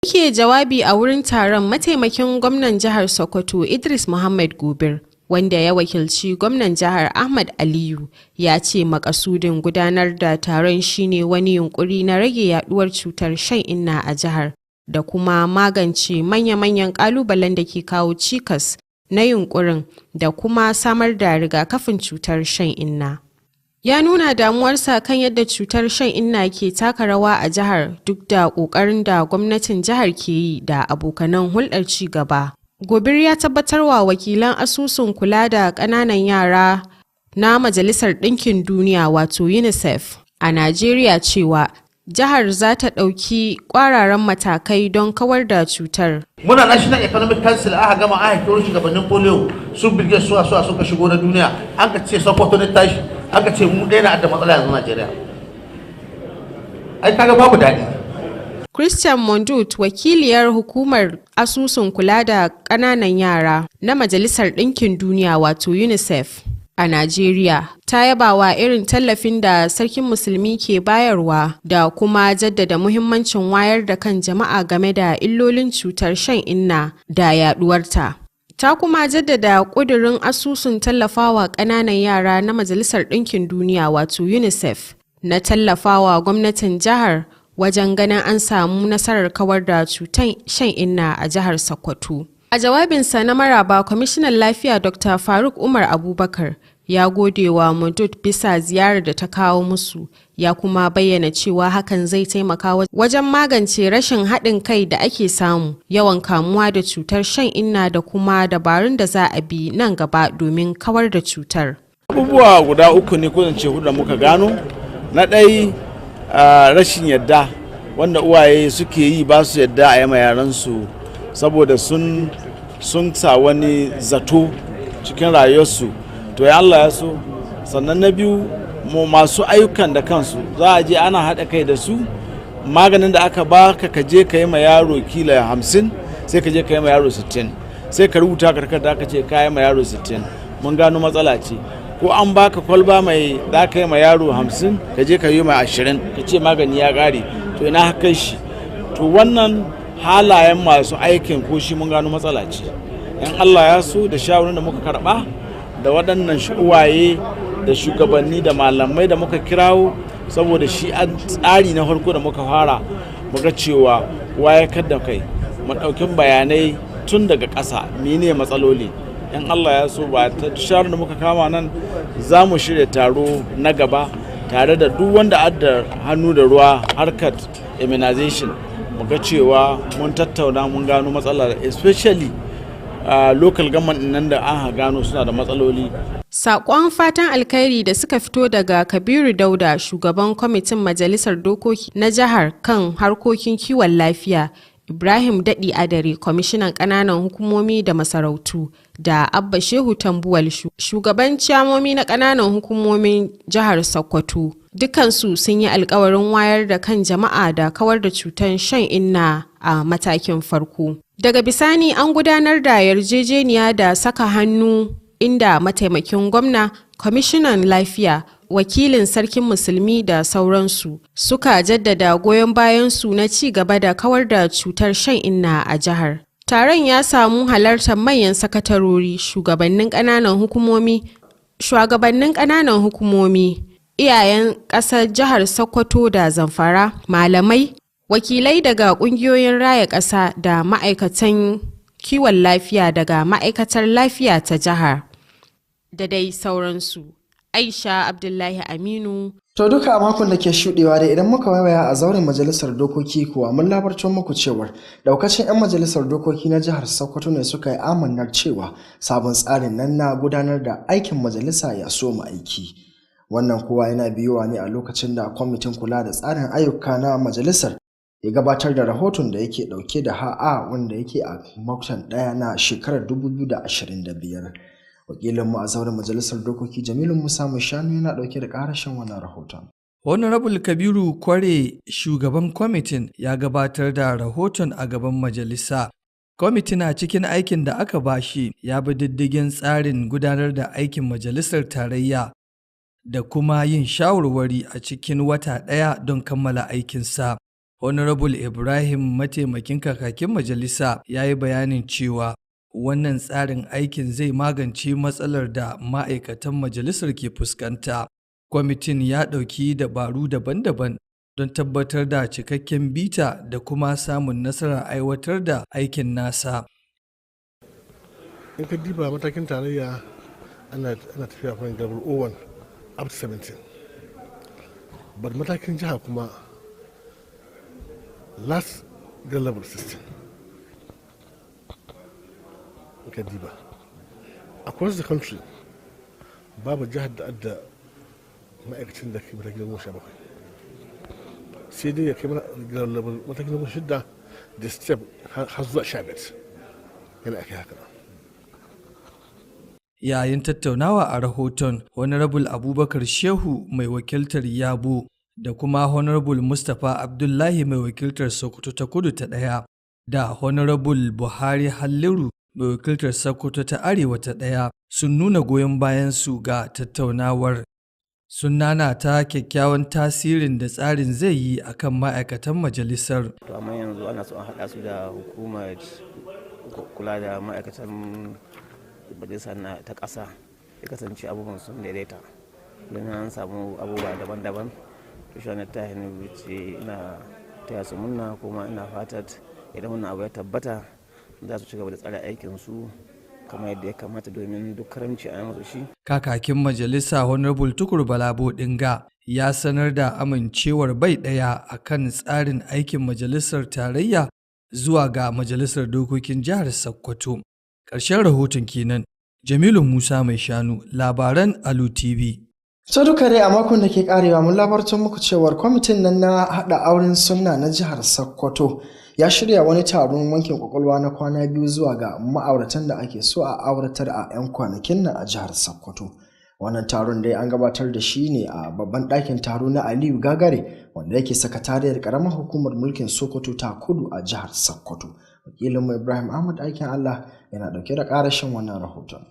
Speaker 2: Yake jawabi a wurin taron mataimakin gwamnan jihar Sokoto Idris Muhammad Gobir wanda ya wakilci gwamnan jihar Ahmad Aliyu ya ce makasudin gudanar da taron shine wani yunkuri na rage yaduwar cutar shan inna a jihar da kuma magance manya-manyan kalubalen da ke kawo cikas na yunkurin da kuma samar da rigakafin cutar shan inna. Ya nuna damuwarsa kan yadda cutar shan inna ke taka rawa a jihar duk da ƙoƙarin da gwamnatin jihar ke yi da abokanan hulɗar ci gaba. Gobir ya tabbatarwa wakilan asusun kula da ƙananan yara na Majalisar Ɗinkin Duniya wato UNICEF a Najeriya cewa jihar za ta ɗauki ƙwararan matakai don kawar da cutar.
Speaker 1: Muna National Economic Council aka gama aka kiro shugabannin polio sun birge suka shigo na duniya an ka ce Sokoto ne tashi an ka ce mu ɗaya na da matsala yanzu Najeriya. Ai kaga babu daɗi.
Speaker 2: Christian Mondut wakiliyar hukumar asusun kula da ƙananan yara na Majalisar Ɗinkin Duniya wato UNICEF a Najeriya ta yabawa irin tallafin da sarkin musulmi ke bayarwa da kuma jaddada muhimmancin wayar da kan jama'a game da illolin cutar shan inna da yaduwarta. Ta kuma jaddada ƙudurin asusun tallafawa ƙananan yara na Majalisar Ɗinkin Duniya wato UNICEF na tallafawa gwamnatin jihar wajen ganin an samu nasarar kawar da cutar shan inna a jihar Sokoto. A jawabinsa na maraba, kwamishinan lafiya Dr. Faruk Umar Abubakar ya gode wa Mudud bisa ziyarar da ta kawo musu, ya kuma bayyana cewa hakan zai taimaka wajen magance rashin haɗin kai da ake samu, yawan kamuwa da cutar shan inna da kuma dabarun da za a bi nan gaba domin kawar da cutar.
Speaker 18: Abubuwa guda uku ne ko zance hudu da muka gano. Na ɗai rashin yadda wanda uwaye suke yi ba su yadda a yi ma yaransu saboda sun sa wani zato cikin rayuwarsu. To ya Allah ya so. Sannan na biyu masu ayyukan da kansu za a je ana haɗa kai da su, maganin da aka baka ka je ka yi ma yaro kila 50 sai ka je ka yi ma yaro 60 sai ka rubuta karkar da aka ce ka yi ma yaro 60. Mun gano matsala ce. Ko an baka kwalba mai za ka yi ma yaro 50 ka je ka yi ma 20 ka ce magani ya ƙare, to ina kai shi. To wannan halayen masu aikin ko shi mun gano matsala ce. In Allah ya so da shawarar da muka karɓa da waɗannan uwaye da shugabanni da malamai da muka kirawo, saboda shi an tsari na farko da muka fara muka cewa wayakar da kai mu ɗaukin bayanai tun daga ƙasa mene matsaloli. In Allah ya so ba ta shawarar da muka kama nan za mu shirya taro na gaba tare da duk wanda adda hannu da ruwa harkar immunization muga cewa mun tattauna mun gano matsalar, especially local government nan da an gano suna da matsaloli.
Speaker 2: Saƙon fatan alkhairi da suka fito daga Kabiru Dauda, shugaban kwamitin Majalisar Dokoki na jihar kan harkokin kiwon lafiya, Ibrahim Daɗi Adare, kwamishinan ƙananan hukumomi da masarautu, da Abba Shehu Tambuwal, shugaban ciyamomi na ƙananan hukumomin jihar Sokoto. Dukansu sun yi alkawarin wayar da kan jama'a da kawar da cutar shan inna a matakin farko. Daga bisani an gudanar da yarjejeniya da saka hannu inda mataimakin gwamna, kwamishinan lafiya, wakilin sarkin musulmi da sauransu suka jaddada goyon bayansu na ci gaba da kawar da cutar shan inna a jihar. Taron ya samu halartar manyan sakatarori, shugabannin ƙananan hukumomi, iyayen ƙasar jihar Sokoto da Zamfara, malamai, wakilai daga ƙungiyoyin raya ƙasa da ma'aikatan kiwon lafiya daga ma'aikatar lafiya ta jihar da dai sauransu. Aisha Abdullahi Aminu.
Speaker 4: To duka a makon da ke shuɗewa dai idan muka waiwaya a zauren majalisar dokoki kuwa mun labarto muku cewar daukacin 'yan majalisar dokoki na jihar Sokoto ne suka yi amannar cewa sabon tsarin nan na gudanar da aikin majalisa ya soma aiki. Wannan kowa yana biyowa ne a lokacin da kwamitin kula da tsarin ayyuka na majalisar ya gabatar da rahoton da yake dauke da ha'a wanda yake a watan 1 na shekarar 2025. Wakilinmu a zauren majalisar dokoki Jamilu Musa Mai Shanu yana dauke da karashin wannan rahoton.
Speaker 8: Honorable Kabiru Kware, shugaban kwamitin, ya gabatar da rahoton a gaban majalisa. Kwamitin na cikin aikin da aka bashi ya bi diddigin tsarin gudanar da aikin majalisar tarayya da kuma yin shawarwari a cikin wata ɗaya don kammala aikinsa. Honorable Ibrahim, mataimakin kakakin majalisa, ya yi bayanin cewa wannan tsarin aikin zai magance matsalar da ma'aikatan majalisar ke fuskanta. Kwamitin ya ɗauki dabaru daban-daban don tabbatar da cikakken bita da kuma samun nasarar aiwatar da aikin nasa.
Speaker 5: In ka diba matakin tarayya ana tafiya from level 01 up to 17. But matakin jiha kuma last grade level 16. In ka diba across the country babu jihar da adda ma'aikacin da ke matakin 17. Sai dai ya kai matakin 6 da step har zuwa 15 yana ake haka.
Speaker 8: Yayin tattaunawa a rahoton, Honorable Abubakar Shehu mai wakiltar Yabo da kuma Honorable Mustapha Abdullahi mai wakiltar Sokoto ta Kudu ta ɗaya da Honorable Buhari Halliru mai wakiltar Sokoto ta Arewa ta ɗaya sun nuna goyon bayansu ga tattaunawar. Sun nanata kyakkyawan tasirin da tsarin zai yi a kan ma'aikatan majalisar.
Speaker 9: To amma yanzu ana so a haɗa su da hukumar kula da ma'aikatan majalisa ta ƙasa ya kasance abubuwan sun daidaita don an samu abubuwa daban-daban. To shi ta hannu ce ina taya su munna kuma ina fatat idan wannan abu ya tabbata za su ci gaba da tsara aikinsu kamar yadda ya kamata domin duk karamci a yanzu shi.
Speaker 8: Kakakin majalisa Honorable Tukur Balabo Dinga ya sanar da amincewar bai ɗaya a kan tsarin aikin majalisar tarayya zuwa ga majalisar dokokin jihar Sokoto. Ƙarshen rahoton kenan. Jamilu Musa Mai Shanu, labaran Alu TV.
Speaker 4: So duka dai a makon da ke karewa mun labartar muku cewar kwamitin nan na haɗa auren sunna na jihar Sokoto ya shirya wani taron wankin kwakwalwa na kwana 2 zuwa ga ma'auratan da ake so a auratar a 'yan kwanakin nan a jihar Sokoto. Wannan taron dai an gabatar da shi ne a babban ɗakin taro na Aliyu Gagare wanda yake sakatariyar ƙaramar hukumar mulkin Sokoto ta Kudu a jihar Sokoto. Wakilinmu Ibrahim Ahmad aikin Allah yana ɗauke da ƙarashin wannan rahoton.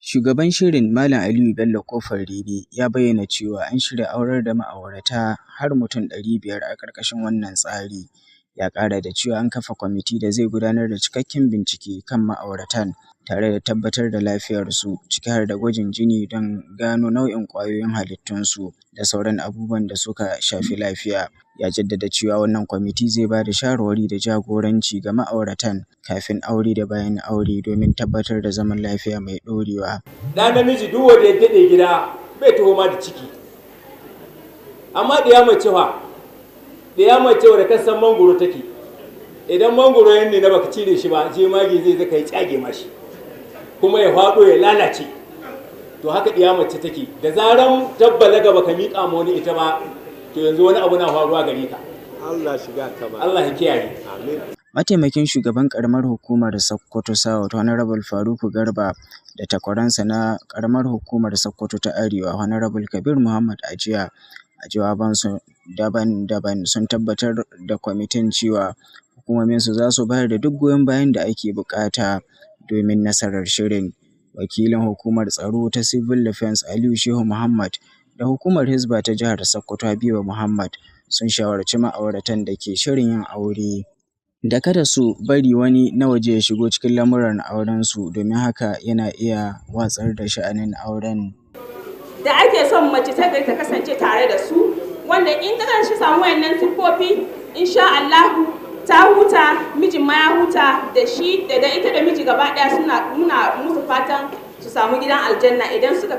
Speaker 15: Shugaban shirin Malam Aliyu Bello Kofar Ribi ya bayyana cewa an shirya aurar da ma'aurata har mutum 500 a ƙarƙashin wannan tsari. Ya ƙara da cewa an kafa kwamiti da zai gudanar da cikakken bincike kan ma'auratan tare da tabbatar da lafiyarsu, ciki har da gwajin jini don gano nau'in ƙwayoyin halittunsu da sauran abubuwan da suka shafi lafiya. Ya jaddada cewa wannan kwamiti zai ba da shawarwari da jagoranci ga ma'auratan kafin aure da bayan aure domin tabbatar da zaman lafiya mai ɗorewa.
Speaker 12: Ɗa namiji duk wanda ya daɗe gida bai taho ma da ciki, amma ɗiya mace fa, ɗiya mace wadda kan san mangoro take, idan mangoro yan ne na baka cire shi ba, jemage zai zaka yi tsage mashi kuma ya faɗo ya lalace. To haka ɗiya mace take, da zaran tabbalaga baka miƙa ma wani ita ba, to yanzu wani abu na faruwa gare ka. Allah shiga ka ba. Allah ya kiyaye. Amin.
Speaker 15: Mataimakin shugaban karamar hukumar Sokoto South Honorable Faruku Garba da takwaransa na karamar hukumar Sokoto ta Arewa Honorable Kabir Muhammad Ajiya a jawabansu daban-daban sun tabbatar da kwamitin cewa hukumominsu za su bayar da duk goyon bayan da ake bukata domin nasarar shirin. Wakilin hukumar tsaro ta Civil Defense Aliyu Shehu Muhammad da hukumar Hisba ta jihar Sokoto Habiba Muhammad sun shawarci ma'auratan da ke shirin yin aure da kada su bari wani na waje ya shigo cikin lamuran aurensu domin haka yana iya watsar da sha'anin auren.
Speaker 16: Da ake son mace ta kasance tare da su, wanda in ta shi samu wayannan siffofi, insha Allah ta huta, mijin ma ya huta da shi da ita da miji gaba daya muna musu fatan su samu gidan aljanna idan ta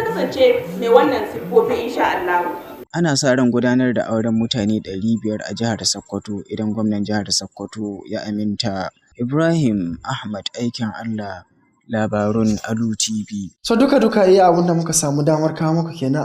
Speaker 16: kasance mai wannan siffofi insha Allah.
Speaker 15: Ana sa ran gudanar da auren mutane 500 a jihar Sokoto idan gwamnan jihar Sokoto ya aminta. Ibrahim Ahmad aikin Allah, labarun Alu TV.
Speaker 4: So duka iya abin da muka samu damar kawo muku kenan.